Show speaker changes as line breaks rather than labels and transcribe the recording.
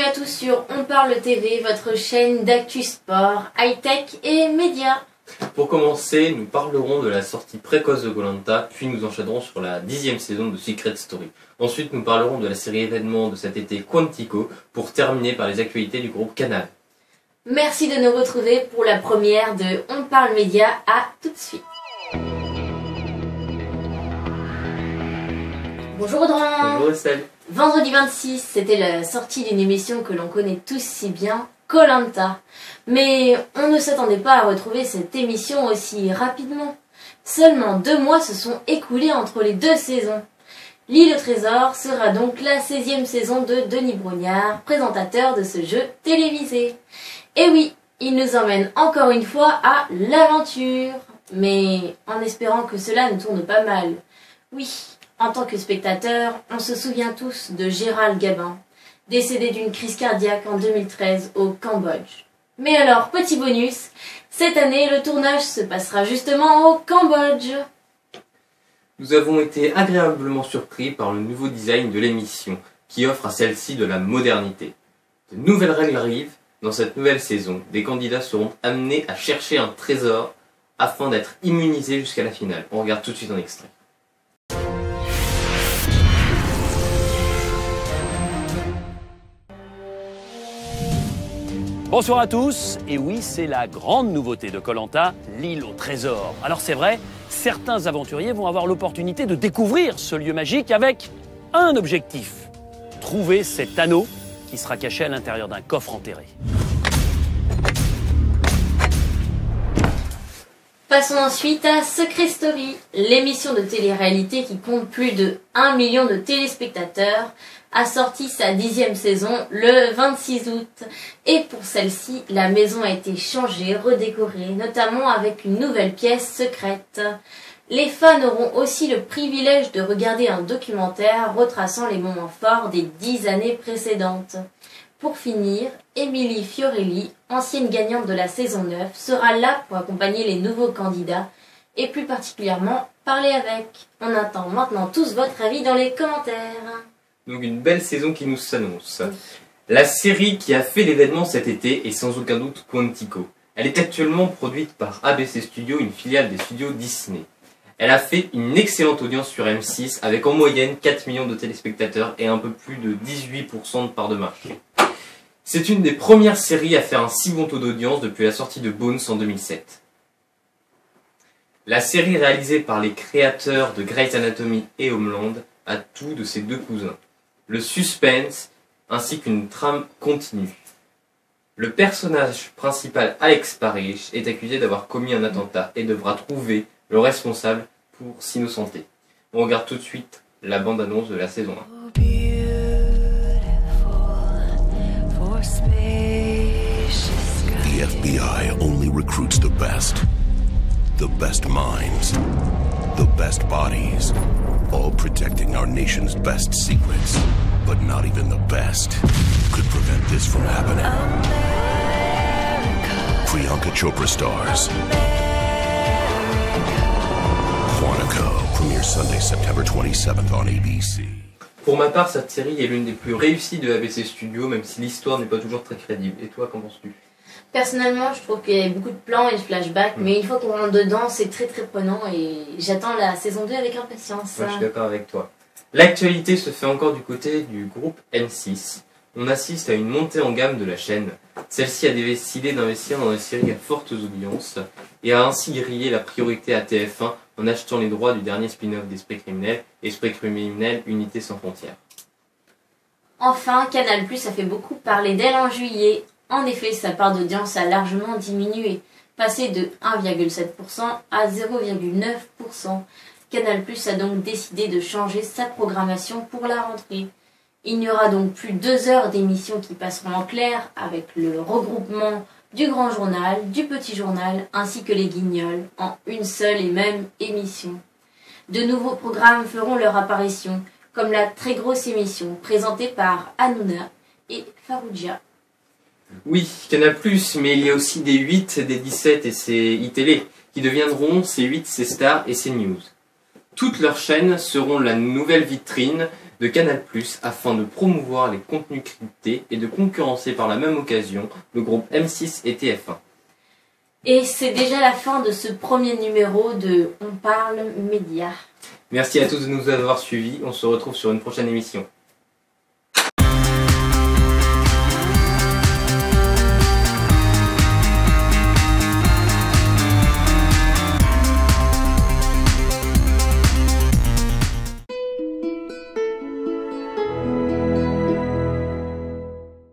à tous sur On Parle TV, votre chaîne d'actu sport, high-tech et médias.
Pour commencer, nous parlerons de la sortie précoce de Koh-Lanta, puis nous enchaînerons sur la 10e saison de Secret Story. Ensuite, nous parlerons de la série événement de cet été Quantico, pour terminer par les actualités du groupe Canal.
Merci de nous retrouver pour la première de On Parle Média. À tout de suite. Bonjour Audran.
Bonjour Estelle.
Vendredi 26, c'était la sortie d'une émission que l'on connaît tous si bien, Koh-Lanta. Mais on ne s'attendait pas à retrouver cette émission aussi rapidement. Seulement 2 mois se sont écoulés entre les 2 saisons. L'île au trésor sera donc la 16e saison de Denis Brognard, présentateur de ce jeu télévisé. Et oui, il nous emmène encore une fois à l'aventure, mais en espérant que cela ne tourne pas mal. Oui, en tant que spectateur, on se souvient tous de Gérald Gabin, décédé d'une crise cardiaque en 2013 au Cambodge. Mais alors, petit bonus, cette année, le tournage se passera justement au Cambodge.
Nous avons été agréablement surpris par le nouveau design de l'émission, qui offre à celle-ci de la modernité. De nouvelles règles arrivent. Dans cette nouvelle saison, des candidats seront amenés à chercher un trésor afin d'être immunisés jusqu'à la finale. On regarde tout de suite un extrait.
Bonsoir à tous, et oui, c'est la grande nouveauté de Koh-Lanta, l'île au trésor. Alors c'est vrai, certains aventuriers vont avoir l'opportunité de découvrir ce lieu magique avec un objectif: trouver cet anneau qui sera caché à l'intérieur d'un coffre enterré.
Passons ensuite à Secret Story, l'émission de télé-réalité qui compte plus de 1 million de téléspectateurs, a sorti sa 10e saison le 26 août. Et pour celle-ci, la maison a été changée, redécorée, notamment avec une nouvelle pièce secrète. Les fans auront aussi le privilège de regarder un documentaire retraçant les moments forts des 10 années précédentes. Pour finir, Émilie Fiorelli, ancienne gagnante de la saison 9, sera là pour accompagner les nouveaux candidats et plus particulièrement parler avec. On attend maintenant tous votre avis dans les commentaires.
Donc une belle saison qui nous s'annonce. La série qui a fait l'événement cet été est sans aucun doute Quantico. Elle est actuellement produite par ABC Studios, une filiale des studios Disney. Elle a fait une excellente audience sur M6 avec en moyenne 4 millions de téléspectateurs et un peu plus de 18% de part de marché. C'est une des premières séries à faire un si bon taux d'audience depuis la sortie de Bones en 2007. La série réalisée par les créateurs de Grey's Anatomy et Homeland a tout de ses 2 cousins. Le suspense ainsi qu'une trame continue. Le personnage principal, Alex Parrish, est accusé d'avoir commis un attentat et devra trouver le responsable pour s'innocenter. On regarde tout de suite la bande-annonce de la saison 1.
The FBI only recruits the best minds, the best bodies, all protecting our nation's best secrets. But not even the best could prevent this from happening. Priyanka Chopra stars. Quantico premieres Sunday, September 27th on ABC.
Pour ma part, cette série est l'une des plus réussies de ABC Studios, même si l'histoire n'est pas toujours très crédible. Et toi, qu'en penses-tu?
Personnellement, je trouve qu'il y a beaucoup de plans et de flashbacks, mais une fois qu'on rentre dedans, c'est très très prenant et j'attends la saison 2 avec impatience.
Moi, je suis d'accord avec toi. L'actualité se fait encore du côté du groupe M6. On assiste à une montée en gamme de la chaîne. Celle-ci a décidé d'investir dans des séries à fortes audiences et a ainsi grillé la priorité à TF1 en achetant les droits du dernier spin-off d'Esprit criminel, Esprit criminel Unité sans frontières.
Enfin, Canal+ a fait beaucoup parler d'elle en juillet. En effet, sa part d'audience a largement diminué, passé de 1,7% à 0,9%. Canal+ a donc décidé de changer sa programmation pour la rentrée. Il n'y aura donc plus 2 heures d'émissions qui passeront en clair avec le regroupement du Grand Journal, du Petit Journal ainsi que les Guignols en une seule et même émission. De nouveaux programmes feront leur apparition, comme la très grosse émission présentée par Hanouna et Farouja.
Oui, Canal+, mais il y a aussi des 8, des 17 et ses iTélé, qui deviendront ses 8, ses stars et ses news. Toutes leurs chaînes seront la nouvelle vitrine de Canal+, afin de promouvoir les contenus cryptés et de concurrencer par la même occasion le groupe M6 et TF1.
Et c'est déjà la fin de ce premier numéro de On parle média.
Merci à tous de nous avoir suivis, on se retrouve sur une prochaine émission.